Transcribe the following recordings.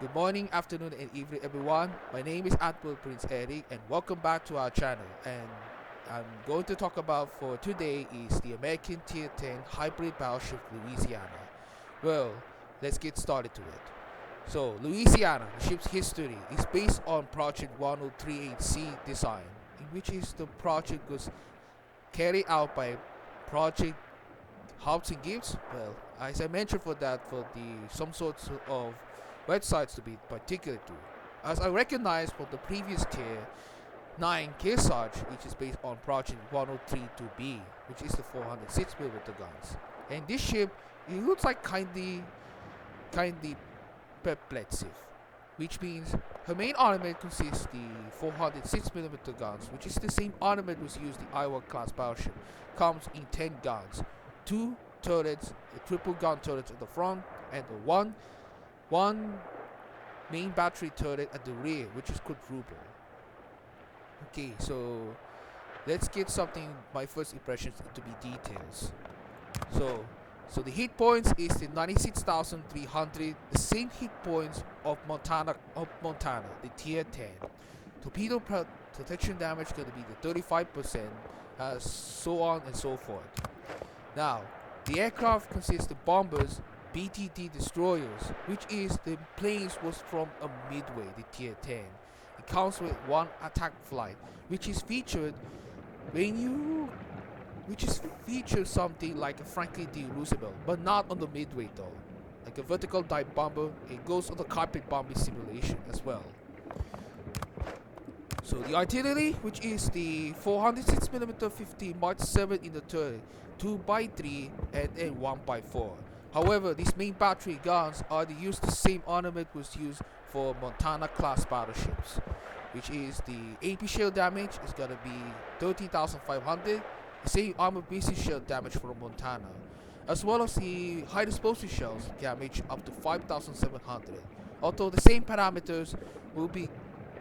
Good morning, afternoon, and evening, everyone. My name is Admiral Prince Eric, and welcome back to our channel. And I'm going to talk about for today is the American Tier 10 hybrid battleship Louisiana. Well, let's get started to it. So, Louisiana, the ship's history, is based on Project 1038C design, in which is the project was carried out by Project Hobbs and Gibbs. Well, as I mentioned for that, for the some sorts of websites to be particular to. As I recognize from the previous tier 9 Kearsarge, which is based on Project 1032B, which is the 406mm guns. And this ship, it looks like kindly perplexive, which means her main armament consists the 406mm guns, which is the same armament was used the Iowa class battleship. Comes in 10 guns, 2 turrets, a triple gun turret at the front, and one main battery turret at the rear, which is quadruple. Okay, so let's get something, my first impressions into be details. So the hit points is the 96,300, the same hit points of Montana, the tier 10. Torpedo protection damage going to be the 35%, so on and so forth. Now, the aircraft consists of bombers, BTT destroyers, which is the planes was from a Midway, the tier 10. It comes with one attack flight, which is featured something like a Franklin D. Roosevelt, but not on the Midway though. Like a vertical dive bomber, it goes on the carpet bombing simulation as well. So the artillery, which is the 406mm 50 Mark 7 in the turret, 2x3 and then 1x4. However, these main battery guns are used the same armament was used for Montana class battleships, which is the AP shell damage is gonna be 13,500, the same armor basic shell damage for Montana, as well as the high explosive shells damage up to 5,700. Although the same parameters will be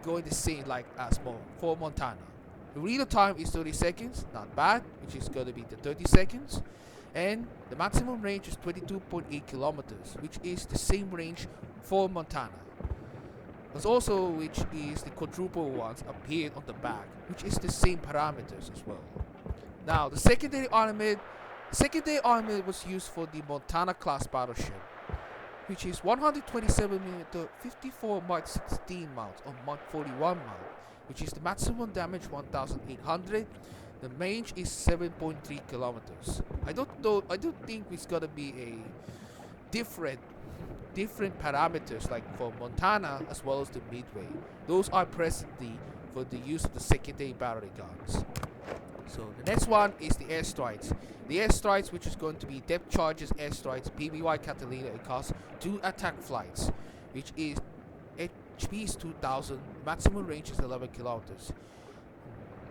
going the same like as for Montana. The reload time is 30 seconds, not bad, which is gonna be the 30 seconds. And the maximum range is 22.8 kilometers, which is the same range for Montana. There's also which is the quadruple ones appeared on the back, which is the same parameters as well. Now the secondary armament was used for the Montana class battleship, which is 127mm 54 Mark 16 mounts on Mark 41 mount, which is the maximum damage 1,800. The range is 7.3 kilometers. I don't think it's gonna be a different parameters like for Montana as well as the Midway. Those are presently for the use of the secondary battery guns. So the next one is the airstrikes. The airstrikes, which is going to be depth charges airstrikes, PBY Catalina, it costs 2 attack flights, which is HP is 2,000, maximum range is 11 kilometers.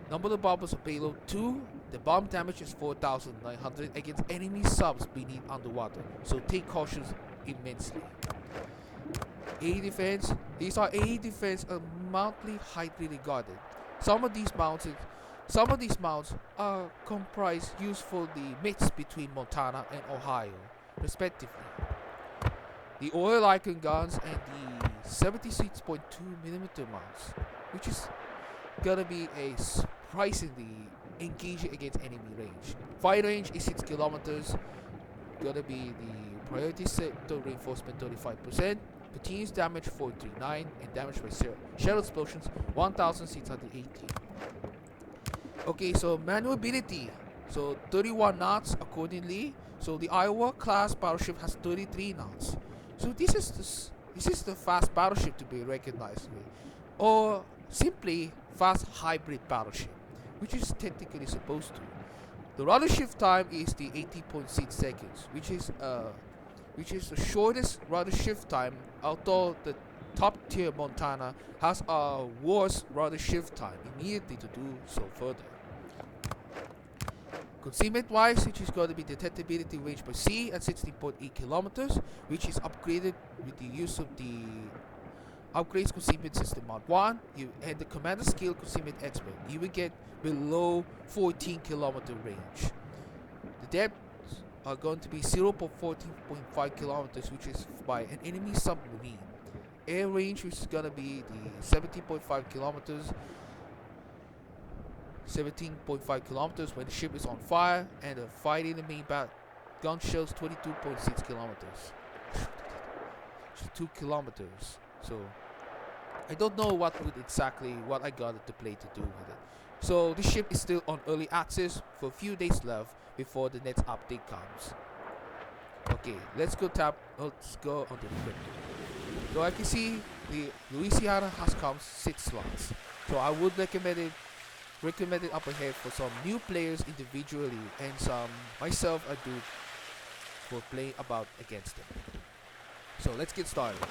Number of bombers of payload 2. The bomb damage is 4,900 against enemy subs beneath underwater, so take cautions immensely. AE defense. These are AE defense are mountly highly regarded. Some of these mounts are comprised used for the mix between Montana and Ohio, respectively. The oil icon guns and the 76.2mm mounts, which is gonna be a surprisingly engaging against enemy range. Fire range is 6 kilometers. Gonna be the priority sector reinforcement 35%. Continuous damage 439 and damage by shell explosions 1,680. Okay, so maneuverability. So 31 knots accordingly. So the Iowa class battleship has 33 knots. So this is the fast battleship to be recognized with, or simply fast hybrid battleship, which is technically supposed to. The rudder shift time is the 80.6 seconds, which is the shortest rudder shift time, although the top tier Montana has a worse rudder shift time immediately to do so further. Concealment wise, which is going to be detectability range by sea at 16.8 kilometers, which is upgraded with the use of the upgrades concealment system mod 1, and the commander skill concealment expert. You will get below 14 kilometer range. The depths are going to be 0.14.5 kilometers, which is by an enemy submarine. air range, which is gonna be the 17.5 kilometers, 17.5 kilometers when the ship is on fire, and the fight in the main gun shells 22.6 kilometers. 2 kilometers. So I don't know what I got to play to do with it. So this ship is still on early access for a few days left before the next update comes. Okay, let's go onto the crypto. So I can see the Louisiana has come 6 slots. So I would recommend it up ahead for some new players individually, and some myself I do for playing about against them. So let's get started.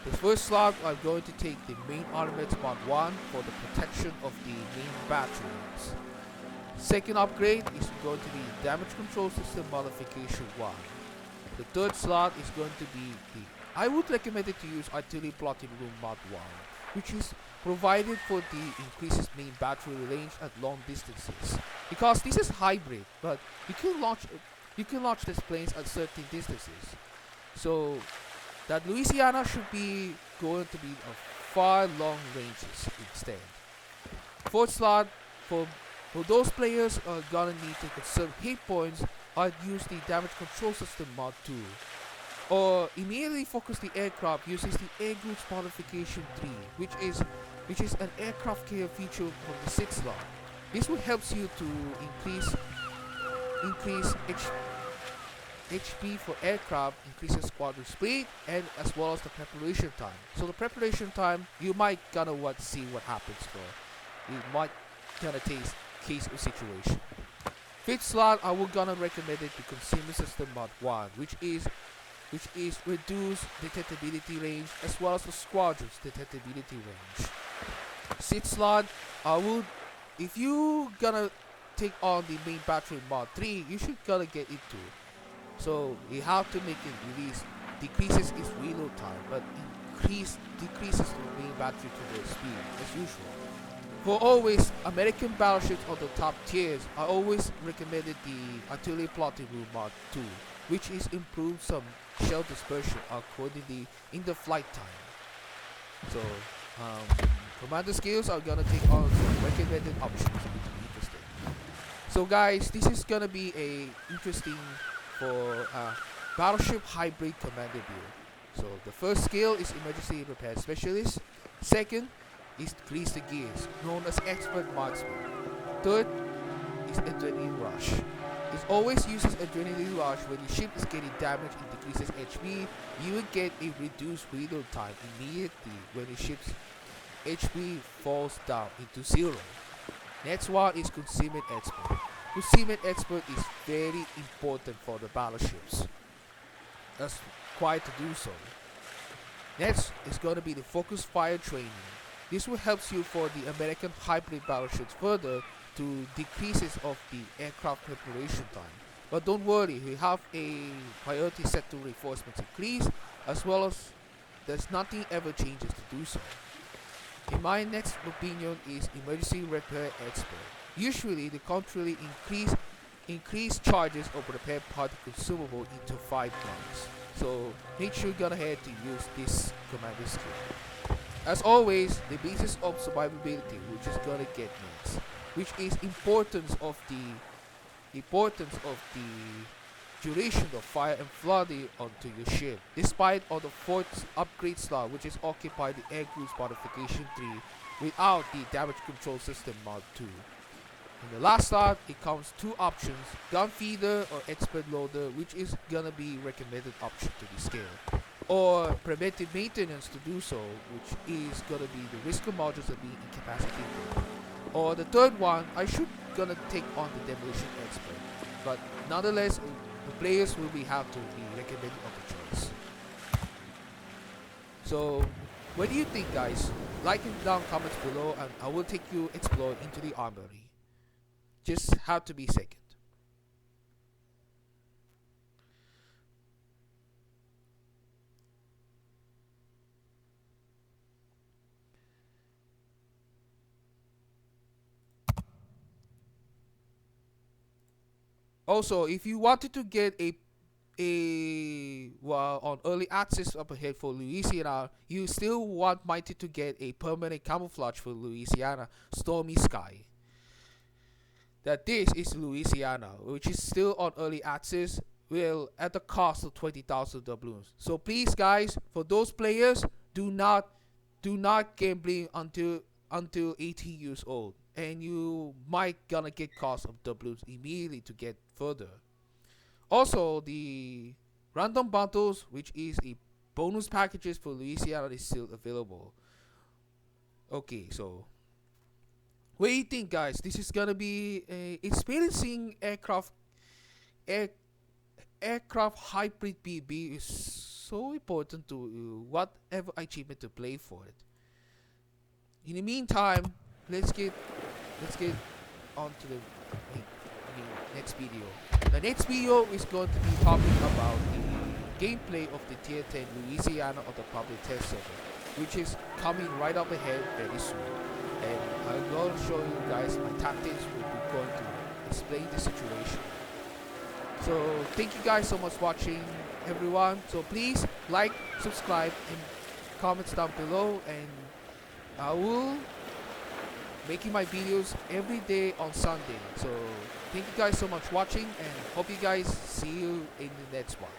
The first slot, I'm going to take the main armament Mod 1 for the protection of the main batteries. Second upgrade is going to be damage control system modification 1. The third slot is going to be I would recommend it to use artillery plotting room Mod 1, which is provided for the increases main battery range at long distances. Because this is hybrid, but you can launch these planes at certain distances. So that Louisiana should be going to be a far long ranges instead. Fourth slot, for those players are gonna need to conserve hit points, I'd use the damage control system mod 2. Or immediately focus the aircraft uses the air groups modification 3, which is an aircraft care feature from the 6th slot. This will help you to increase HP for aircraft, increases squadron speed, and as well as the preparation time. So the preparation time, you might gonna want to see what happens for. You might gonna taste case of situation. Fifth slot, I would gonna recommend it to consumer system mod 1, which is reduce detectability range as well as the squadron's detectability range. Sixth slot, if you gonna take on the main battery mod 3, you should gonna get into it. So you have to make it release, decreases its reload time, but decreases the main battery to the speed as usual. For always American battleships on the top tiers, I always recommended the artillery plotting room mod 2, which is improved some shell dispersion accordingly in the flight time. So commander skills are gonna take on some recommended options to be interesting. So guys, this is gonna be a interesting for battleship hybrid commander build. So the first skill is emergency repair specialist. Second is grease the gears, known as expert marksman. Third is adrenaline rush. It always uses adrenaline rush when the ship is getting damaged and decreases HP. You will get a reduced reload time immediately when the ship's HP falls down into 0. Next one is concealment expert. Concealment expert is very important for the battleships. That's required to do so. Next is going to be the focus fire training. This will help you for the American hybrid battleships further to decreases of the aircraft preparation time. But don't worry, we have a priority set to reinforcements increase, as well as there's nothing ever changes to do so. In my next opinion is emergency repair expert. Usually the contrary increase charges of repair part consumable into 5 months. So make sure you go ahead to use this commander skill. As always, the basis of survivability, which is gonna get next, which is importance of the duration of fire and flooding onto your ship, despite all the 4th upgrade slot, which is occupied the air groups modification 3 without the damage control system mod 2. In the last slot, it comes 2 options, gun feeder or expert loader, which is gonna be recommended option to the scale, or preventive maintenance to do so, which is gonna be the risk of modules of being incapacitated. Or the third one, I should gonna take on the demolition expert, but nonetheless, the players will have to be recommended of the choice. So, what do you think, guys? Like and down comments below, and I will take you explore into the armory. Just have to be second. Also, if you wanted to get a on early access up ahead for Louisiana, you still want Mighty to get a permanent camouflage for Louisiana Stormy Sky. That this is Louisiana, which is still on early access, will at the cost of 20,000 doubloons. So please, guys, for those players, do not gambling until 18 years old, and you might gonna get cost of doubloons immediately to get further. Also, the random bundles, which is a bonus packages for Louisiana, is still available. Okay, so what do you think, guys? This is gonna be experiencing air, aircraft hybrid BB is so important to whatever achievement to play for it. In the meantime, let's get on to the next video. The next video is going to be talking about the gameplay of the Tier 10 Louisiana of the public test server, which is coming right up ahead very soon. And I'm going to show you guys my tactics. We're going to explain the situation. So thank you guys so much for watching, everyone. So please like, subscribe, and comments down below. And I will making my videos every day on Sunday. So thank you guys so much for watching, and hope you guys see you in the next one.